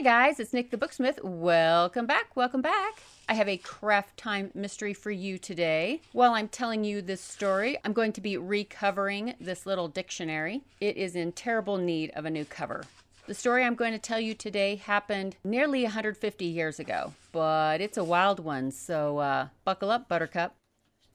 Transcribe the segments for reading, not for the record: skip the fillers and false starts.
Hey guys, it's Nik the Booksmith. Welcome back, welcome back. I have a CraftTime mystery for you today. While I'm telling you this story, I'm going to be recovering this little dictionary. It is in terrible need of a new cover. The story I'm going to tell you today happened nearly 150 years ago, but it's a wild one, so buckle up, Buttercup.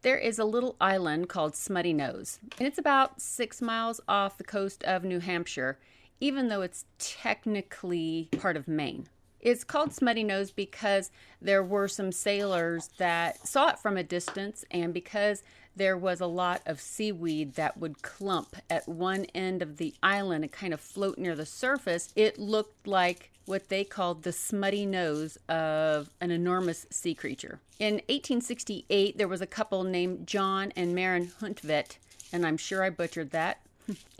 There is a little island called Smuttynose, and it's about 6 miles off the coast of New Hampshire, even though it's technically part of Maine. It's called Smuttynose because there were some sailors that saw it from a distance, and because there was a lot of seaweed that would clump at one end of the island and kind of float near the surface, it looked like what they called the smutty nose of an enormous sea creature. In 1868, there was a couple named John and Maren Huntvedt, and I'm sure I butchered that,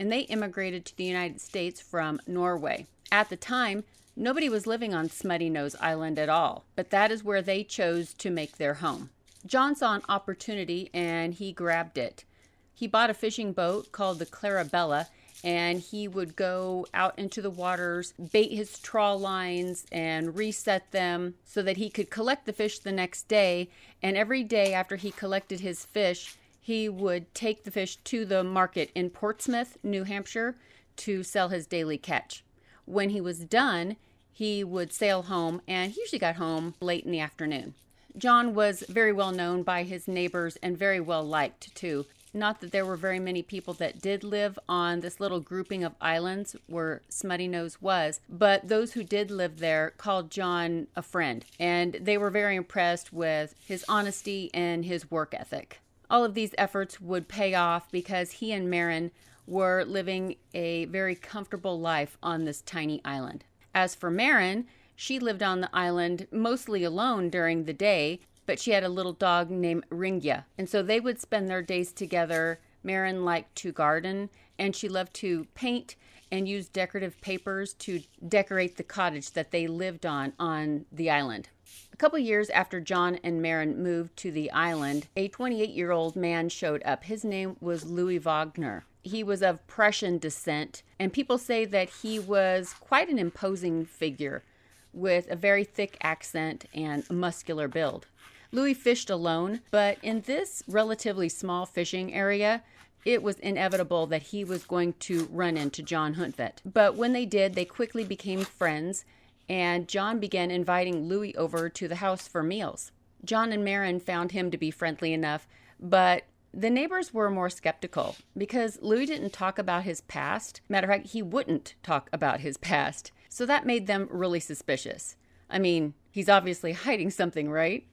and they immigrated to the United States from Norway. At the time, nobody was living on Smuttynose Island at all, but that is where they chose to make their home. John saw an opportunity and he grabbed it. He bought a fishing boat called the Clarabella, and he would go out into the waters, bait his trawl lines, and reset them so that he could collect the fish the next day. And every day after he collected his fish, he would take the fish to the market in Portsmouth, New Hampshire, to sell his daily catch. When he was done, he would sail home, and he usually got home late in the afternoon. John was very well known by his neighbors and very well liked, too. Not that there were very many people that did live on this little grouping of islands where Smuttynose was, but those who did live there called John a friend, and they were very impressed with his honesty and his work ethic. All of these efforts would pay off because he and Maren were living a very comfortable life on this tiny island. As for Maren, she lived on the island mostly alone during the day, but she had a little dog named Ringja, and so they would spend their days together. Maren liked to garden, and she loved to paint and use decorative papers to decorate the cottage that they lived on the island. A couple years after John and Maren moved to the island, a 28-year-old man showed up. His name was Louis Wagner. He was of Prussian descent, and people say that he was quite an imposing figure with a very thick accent and muscular build. Louis fished alone, but in this relatively small fishing area, it was inevitable that he was going to run into John Huntvedt. But when they did, they quickly became friends, and John began inviting Louis over to the house for meals. John and Maren found him to be friendly enough, but the neighbors were more skeptical because Louis didn't talk about his past. Matter of fact, he wouldn't talk about his past. So that made them really suspicious. I mean, he's obviously hiding something, right?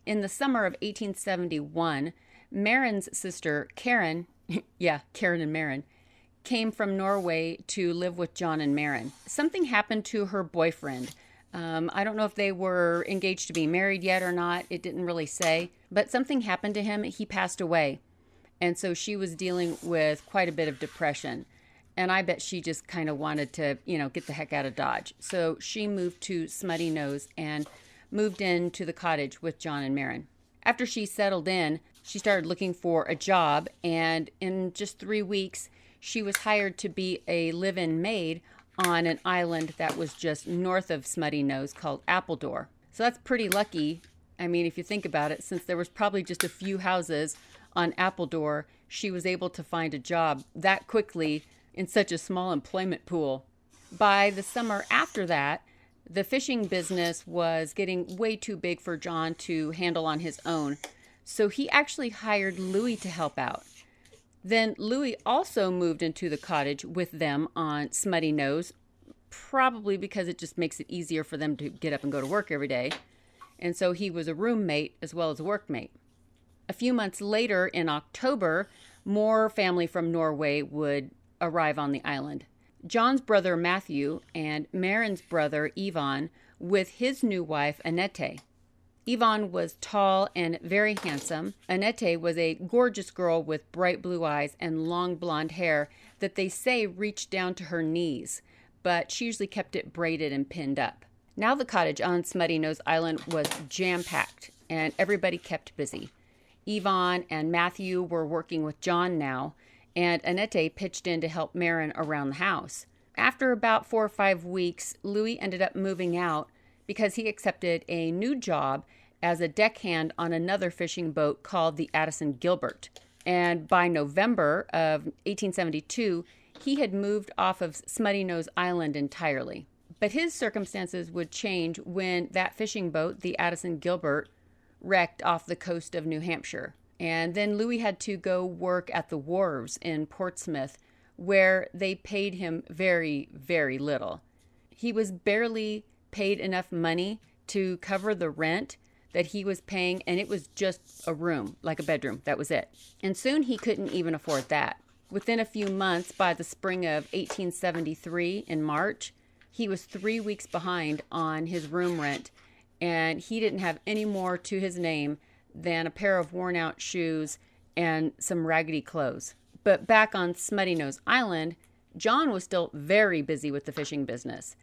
In the summer of 1871, Maren's sister, Karen, Karen and Maren, came from Norway to live with John and Maren. Something happened to her boyfriend. I don't know if they were engaged to be married yet or not. It didn't really say. But something happened to him. He passed away. And so she was dealing with quite a bit of depression. And I bet she just kind of wanted to, get the heck out of Dodge. So she moved to Smuttynose and moved into the cottage with John and Maren. After she settled in, she started looking for a job. And in just 3 weeks, she was hired to be a live-in maid on an island that was just north of Smuttynose called Appledore. So that's pretty lucky. I mean, if you think about it, since there was probably just a few houses on Appledore, she was able to find a job that quickly in such a small employment pool. By the summer after that, the fishing business was getting way too big for John to handle on his own. So he actually hired Louis to help out. Then Louis also moved into the cottage with them on Smuttynose, probably because it just makes it easier for them to get up and go to work every day. And so he was a roommate as well as a workmate. A few months later, in October, more family from Norway would arrive on the island. John's brother Matthew and Maren's brother Ivan with his new wife Annette. Ivan was tall and very handsome. Annette was a gorgeous girl with bright blue eyes and long blonde hair that they say reached down to her knees, but she usually kept it braided and pinned up. Now the cottage on Smuttynose Island was jam-packed, and everybody kept busy. Ivan and Matthew were working with John now, and Annette pitched in to help Maren around the house. After about 4 or 5 weeks, Louis ended up moving out because he accepted a new job as a deckhand on another fishing boat called the Addison Gilbert. And by November of 1872, he had moved off of Smuttynose Island entirely. But his circumstances would change when that fishing boat, the Addison Gilbert, wrecked off the coast of New Hampshire. And then Louis had to go work at the wharves in Portsmouth, where they paid him very, very little. He was barely paid enough money to cover the rent that he was paying, and it was just a room, like a bedroom. That was it. And soon he couldn't even afford that. Within a few months, by the spring of 1873, in March, he was 3 weeks behind on his room rent, and he didn't have any more to his name than a pair of worn-out shoes and some raggedy clothes. But back on Smuttynose Island, John was still very busy with the fishing business.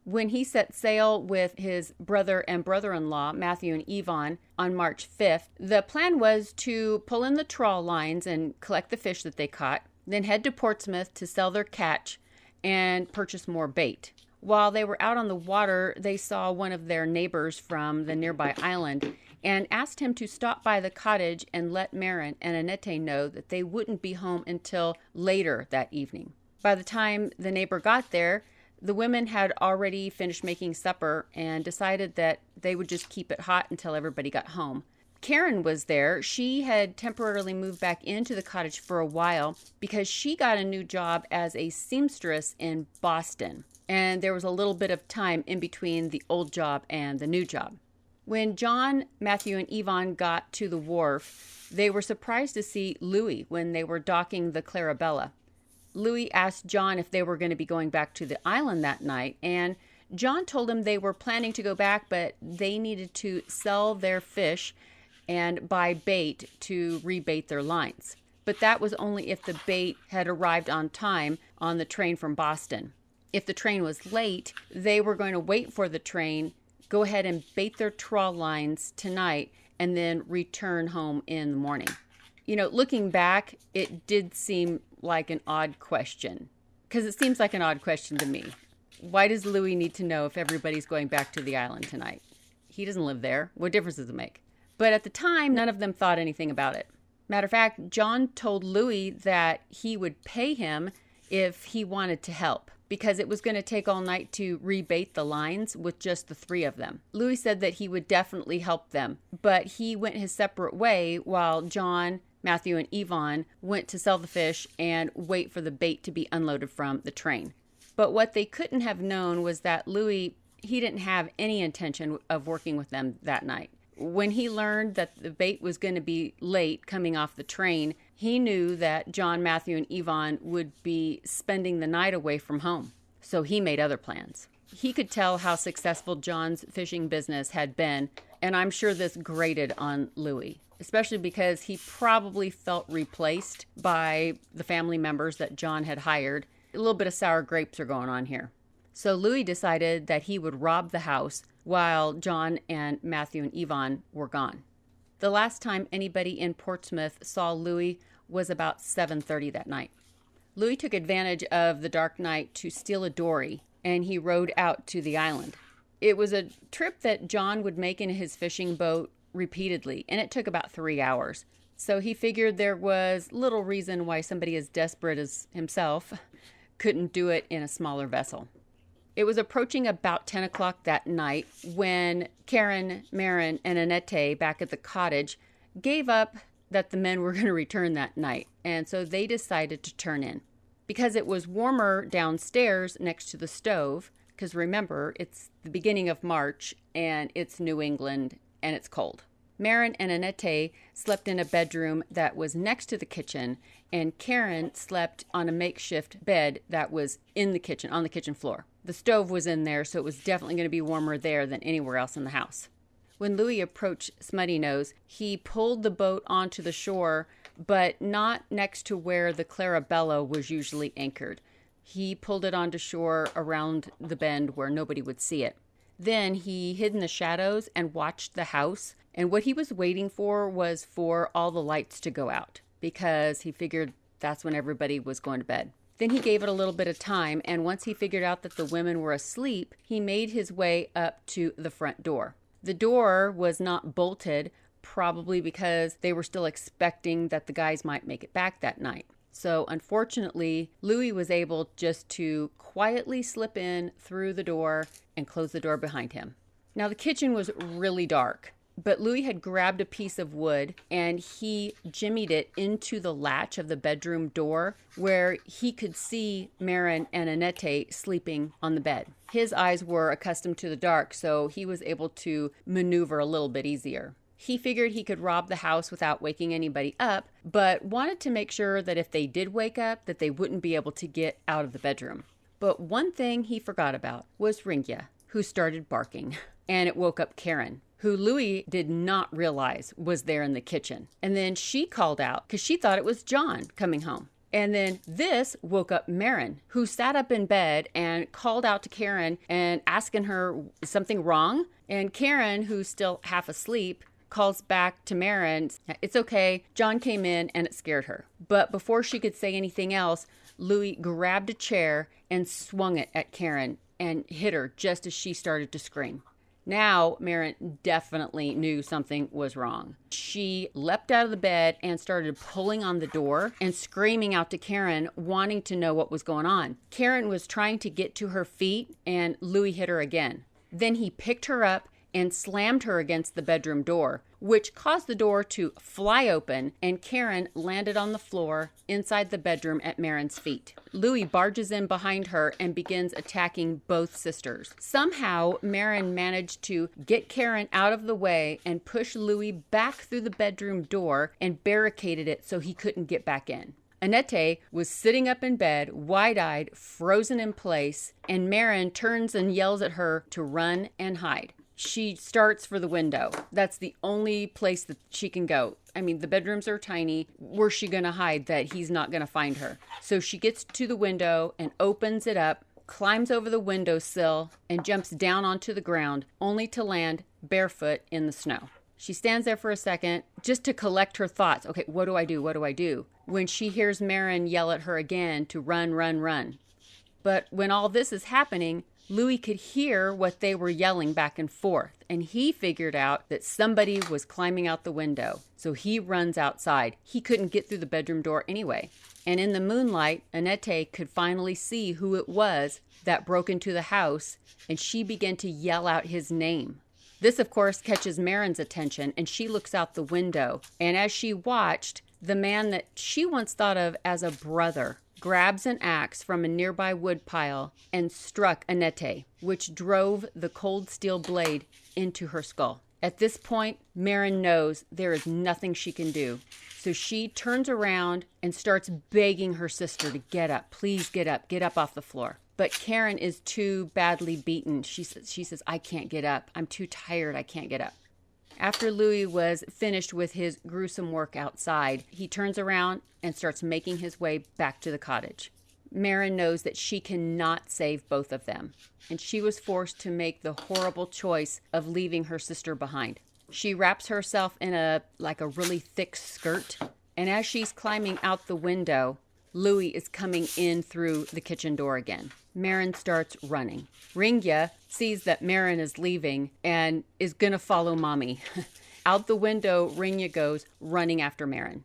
When he set sail with his brother and brother-in-law, Matthew and Yvonne, on March 5th, the plan was to pull in the trawl lines and collect the fish that they caught, then head to Portsmouth to sell their catch and purchase more bait. While they were out on the water, they saw one of their neighbors from the nearby island and asked him to stop by the cottage and let Marin and Annette know that they wouldn't be home until later that evening. By the time the neighbor got there, the women had already finished making supper and decided that they would just keep it hot until everybody got home. Karen was there. She had temporarily moved back into the cottage for a while because she got a new job as a seamstress in Boston. And there was a little bit of time in between the old job and the new job. When John, Matthew, and Yvonne got to the wharf, they were surprised to see Louis when they were docking the Clarabella. Louis asked John if they were going to be going back to the island that night, and John told him they were planning to go back, but they needed to sell their fish and buy bait to rebait their lines. But that was only if the bait had arrived on time on the train from Boston. If the train was late, they were going to wait for the train, go ahead and bait their trawl lines tonight, and then return home in the morning. Looking back, it did seem like an odd question, because it seems like an odd question to me. Why does Louis need to know if everybody's going back to the island tonight? He doesn't live there. What difference does it make? But at the time, none of them thought anything about it. Matter of fact, John told Louis that he would pay him if he wanted to help, because it was going to take all night to rebait the lines with just the 3 of them. Louis said that he would definitely help them, but he went his separate way while John, Matthew, and Yvonne went to sell the fish and wait for the bait to be unloaded from the train. But what they couldn't have known was that Louis, he didn't have any intention of working with them that night. When he learned that the bait was going to be late coming off the train, he knew that John, Matthew, and Yvonne would be spending the night away from home. So he made other plans. He could tell how successful John's fishing business had been, and I'm sure this grated on Louis, especially because he probably felt replaced by the family members that John had hired. A little bit of sour grapes are going on here. So Louis decided that he would rob the house while John and Matthew and Yvonne were gone. The last time anybody in Portsmouth saw Louis was about 7:30 that night. Louis took advantage of the dark night to steal a dory, and he rowed out to the island. It was a trip that John would make in his fishing boat repeatedly, and it took about 3 hours. So he figured there was little reason why somebody as desperate as himself couldn't do it in a smaller vessel. It was approaching about 10 o'clock that night when Karen, Marin, and Annette back at the cottage gave up that the men were going to return that night, and so they decided to turn in. Because it was warmer downstairs next to the stove, because remember, it's the beginning of March, and it's New England, and it's cold. Marin and Annette slept in a bedroom that was next to the kitchen, and Karen slept on a makeshift bed that was in the kitchen, on the kitchen floor. The stove was in there, so it was definitely going to be warmer there than anywhere else in the house. When Louis approached Smuttynose, he pulled the boat onto the shore, but not next to where the Clarabella was usually anchored. He pulled it onto shore around the bend where nobody would see it. Then he hid in the shadows and watched the house, and what he was waiting for was for all the lights to go out, because he figured that's when everybody was going to bed. Then he gave it a little bit of time, and once he figured out that the women were asleep, he made his way up to the front door. The door was not bolted, probably because they were still expecting that the guys might make it back that night. So unfortunately, Louis was able just to quietly slip in through the door and close the door behind him. Now the kitchen was really dark, but Louis had grabbed a piece of wood and he jimmied it into the latch of the bedroom door where he could see Marin and Annette sleeping on the bed. His eyes were accustomed to the dark, so he was able to maneuver a little bit easier. He figured he could rob the house without waking anybody up, but wanted to make sure that if they did wake up, that they wouldn't be able to get out of the bedroom. But one thing he forgot about was Ringya, who started barking, and it woke up Karen, who Louis did not realize was there in the kitchen. And then she called out because she thought it was John coming home. And then this woke up Marin, who sat up in bed and called out to Karen and asking her, is something wrong? And Karen, who's still half asleep, calls back to Marin, it's okay, John came in and it scared her. But before she could say anything else, Louis grabbed a chair and swung it at Karen and hit her just as she started to scream. Now, Marin definitely knew something was wrong. She leapt out of the bed and started pulling on the door and screaming out to Karen, wanting to know what was going on. Karen was trying to get to her feet and Louis hit her again. Then he picked her up and slammed her against the bedroom door, which caused the door to fly open, and Karen landed on the floor inside the bedroom at Marin's feet. Louis barges in behind her and begins attacking both sisters. Somehow, Marin managed to get Karen out of the way and push Louis back through the bedroom door and barricaded it so he couldn't get back in. Annette was sitting up in bed, wide-eyed, frozen in place, and Marin turns and yells at her to run and hide. She starts for the window. That's the only place that she can go. I mean, the bedrooms are tiny. Where's she going to hide that he's not going to find her? So she gets to the window and opens it up, climbs over the windowsill, and jumps down onto the ground, only to land barefoot in the snow. She stands there for a second just to collect her thoughts. Okay, what do I do? What do I do? When she hears Marin yell at her again to run, run, run. But when all this is happening, Louis could hear what they were yelling back and forth, and he figured out that somebody was climbing out the window. So he runs outside. He couldn't get through the bedroom door anyway. And in the moonlight, Annette could finally see who it was that broke into the house, and she began to yell out his name. This, of course, catches Marin's attention, and she looks out the window. And as she watched, the man that she once thought of as a brother grabs an axe from a nearby woodpile and struck Annette, which drove the cold steel blade into her skull. At this point, Marin knows there is nothing she can do. So she turns around and starts begging her sister to get up. Please get up off the floor. But Karen is too badly beaten. She says, I can't get up. I'm too tired. I can't get up. After Louis was finished with his gruesome work outside, he turns around and starts making his way back to the cottage. Marin knows that she cannot save both of them, and she was forced to make the horrible choice of leaving her sister behind. She wraps herself in a really thick skirt, and as she's climbing out the window, Louis is coming in through the kitchen door again. Marin starts running. Ringya sees that Marin is leaving and is going to follow Mommy. Out the window, Ringya goes, running after Marin.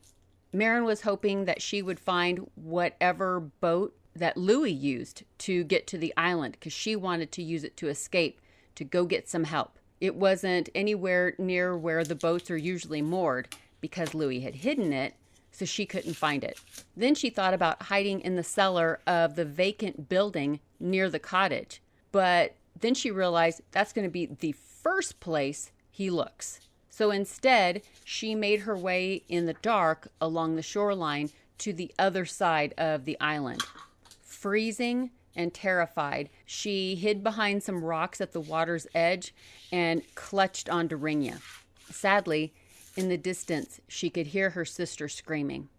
Marin was hoping that she would find whatever boat that Louis used to get to the island because she wanted to use it to escape, to go get some help. It wasn't anywhere near where the boats are usually moored because Louis had hidden it, so she couldn't find it. Then she thought about hiding in the cellar of the vacant building near the cottage. But then she realized that's going to be the first place he looks. So instead, she made her way in the dark along the shoreline to the other side of the island. Freezing and terrified, she hid behind some rocks at the water's edge and clutched onto Ringya. Sadly, in the distance, she could hear her sister screaming.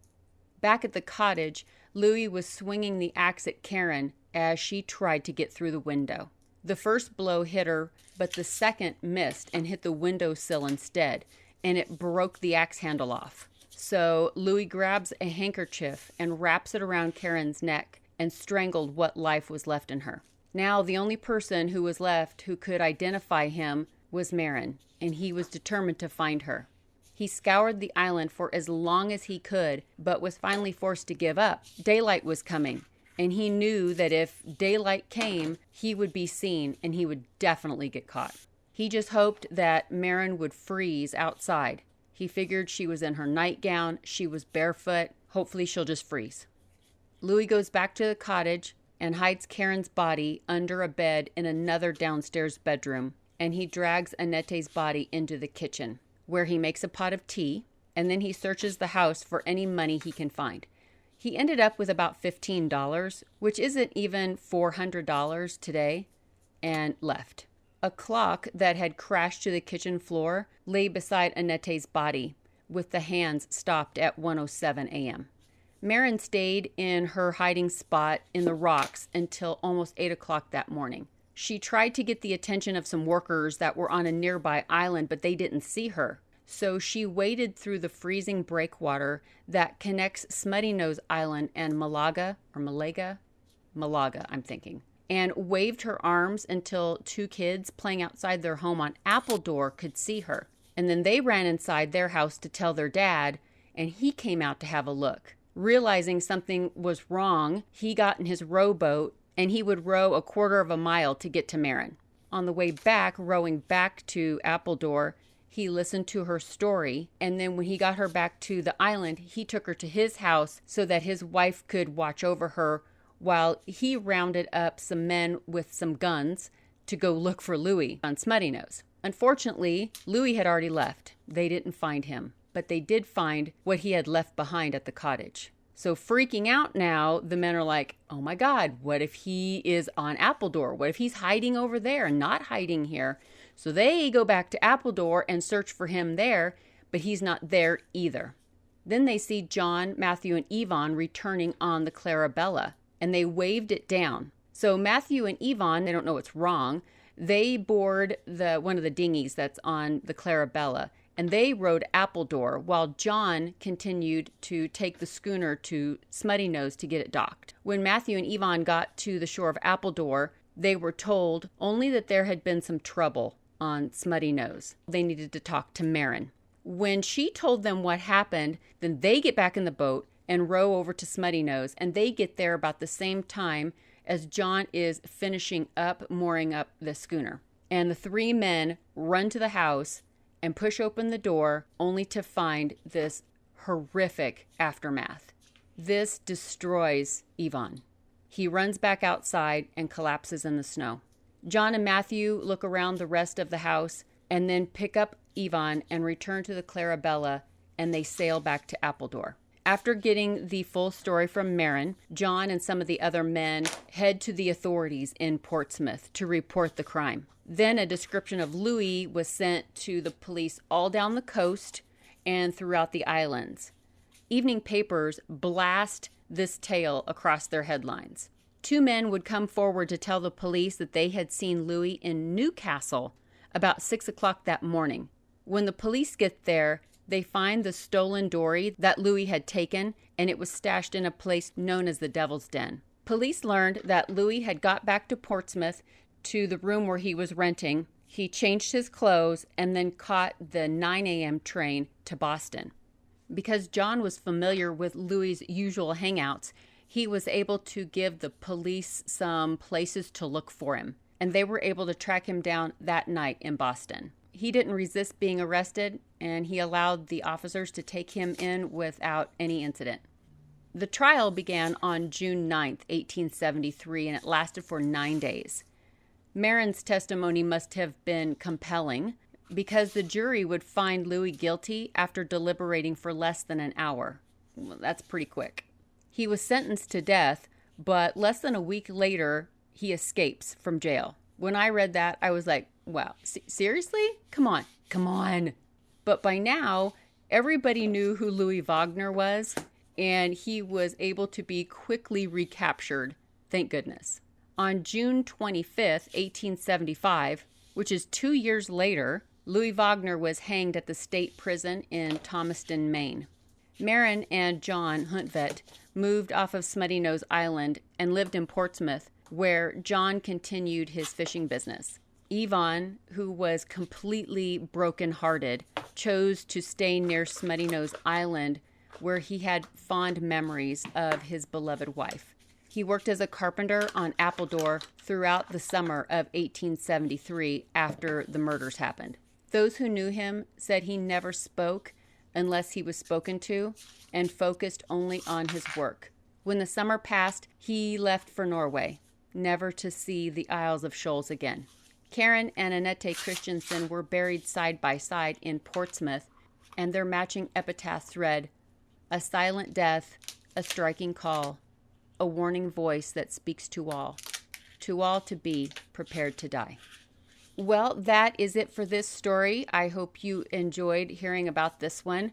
Back at the cottage, Louis was swinging the axe at Karen as she tried to get through the window. The first blow hit her, but the second missed and hit the windowsill instead, and it broke the axe handle off. So Louis grabs a handkerchief and wraps it around Karen's neck and strangled what life was left in her. Now, the only person who was left who could identify him was Marin, and he was determined to find her. He scoured the island for as long as he could, but was finally forced to give up. Daylight was coming, and he knew that if daylight came, he would be seen, and he would definitely get caught. He just hoped that Marin would freeze outside. He figured she was in her nightgown, she was barefoot, hopefully she'll just freeze. Louis goes back to the cottage and hides Karen's body under a bed in another downstairs bedroom, and he drags Annette's body into the kitchen, where he makes a pot of tea, and then he searches the house for any money he can find. He ended up with about $15, which isn't even $400 today, and left. A clock that had crashed to the kitchen floor lay beside Annette's body, with the hands stopped at 1:07 a.m. Marin stayed in her hiding spot in the rocks until almost 8 o'clock that morning. She tried to get the attention of some workers that were on a nearby island, but they didn't see her. So she waded through the freezing breakwater that connects Smuttynose Island and Malaga, I'm thinking, and waved her arms until two kids playing outside their home on Appledore could see her. And then they ran inside their house to tell their dad, and he came out to have a look. Realizing something was wrong, he got in his rowboat, and he would row a quarter of a mile to get to Marin. On the way back, rowing back to Appledore, he listened to her story, and then when he got her back to the island, he took her to his house so that his wife could watch over her while he rounded up some men with some guns to go look for Louis on Smuttynose. Unfortunately, Louis had already left. They didn't find him, but they did find what he had left behind at the cottage. So freaking out now, the men are like, oh my God, what if he is on Appledore? What if he's hiding over there and not hiding here? So they go back to Appledore and search for him there, but he's not there either. Then they see John, Matthew, and Yvonne returning on the Clarabella, and they waved it down. So Matthew and Yvonne, they don't know what's wrong. They board one of the dinghies that's on the Clarabella, and they rowed Appledore while John continued to take the schooner to Smuttynose to get it docked. When Matthew and Yvonne got to the shore of Appledore, they were told only that there had been some trouble on Smuttynose. They needed to talk to Marin. When she told them what happened, then they get back in the boat and row over to Smuttynose, and they get there about the same time as John is finishing up mooring up the schooner. And the three men run to the house and push open the door only to find this horrific aftermath. This destroys Yvonne. He runs back outside and collapses in the snow. John and Matthew look around the rest of the house and then pick up Yvonne and return to the Clarabella, and they sail back to Appledore. After getting the full story from Marin, John and some of the other men head to the authorities in Portsmouth to report the crime. Then a description of Louis was sent to the police all down the coast and throughout the islands. Evening papers blast this tale across their headlines. Two men would come forward to tell the police that they had seen Louis in Newcastle about 6 o'clock that morning. When the police get there, they find the stolen dory that Louis had taken, and it was stashed in a place known as the Devil's Den. Police learned that Louis had got back to Portsmouth to the room where he was renting. He changed his clothes and then caught the 9 a.m. train to Boston. Because John was familiar with Louis's usual hangouts, he was able to give the police some places to look for him, and they were able to track him down that night in Boston. He didn't resist being arrested, and he allowed the officers to take him in without any incident. The trial began on June 9th, 1873, and it lasted for 9 days. Marin's testimony must have been compelling because the jury would find Louis guilty after deliberating for less than an hour. Well, that's pretty quick. He was sentenced to death, but less than a week later, he escapes from jail. When I read that, I was like, wow, seriously? Come on. But by now, everybody knew who Louis Wagner was, and he was able to be quickly recaptured, thank goodness. On June 25th, 1875, which is 2 years later, Louis Wagner was hanged at the state prison in Thomaston, Maine. Marin and John Huntvet moved off of Smuttynose Island and lived in Portsmouth, where John continued his fishing business. Yvonne, who was completely brokenhearted, chose to stay near Smuttynose Island, where he had fond memories of his beloved wife. He worked as a carpenter on Appledore throughout the summer of 1873 after the murders happened. Those who knew him said he never spoke unless he was spoken to and focused only on his work. When the summer passed, he left for Norway, never to see the Isles of Shoals again. Karen and Annette Christensen were buried side by side in Portsmouth, and their matching epitaphs read, "A silent death, a striking call, a warning voice that speaks to all to be prepared to die." Well, that is it for this story. I hope you enjoyed hearing about this one.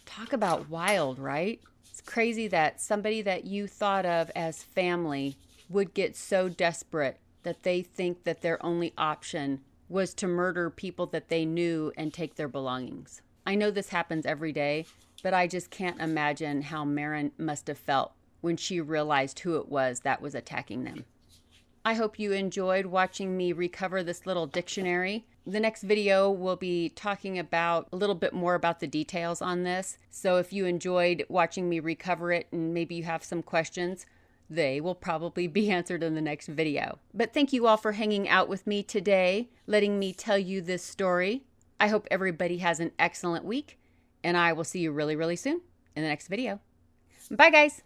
Talk about wild, right? It's crazy that somebody that you thought of as family would get so desperate that they think that their only option was to murder people that they knew and take their belongings. I know this happens every day, but I just can't imagine how Marin must have felt when she realized who it was that was attacking them. I hope you enjoyed watching me recover this little dictionary. The next video will be talking about a little bit more about the details on this. So if you enjoyed watching me recover it and maybe you have some questions, they will probably be answered in the next video. But thank you all for hanging out with me today, letting me tell you this story. I hope everybody has an excellent week, and I will see you really, really soon in the next video. Bye, guys.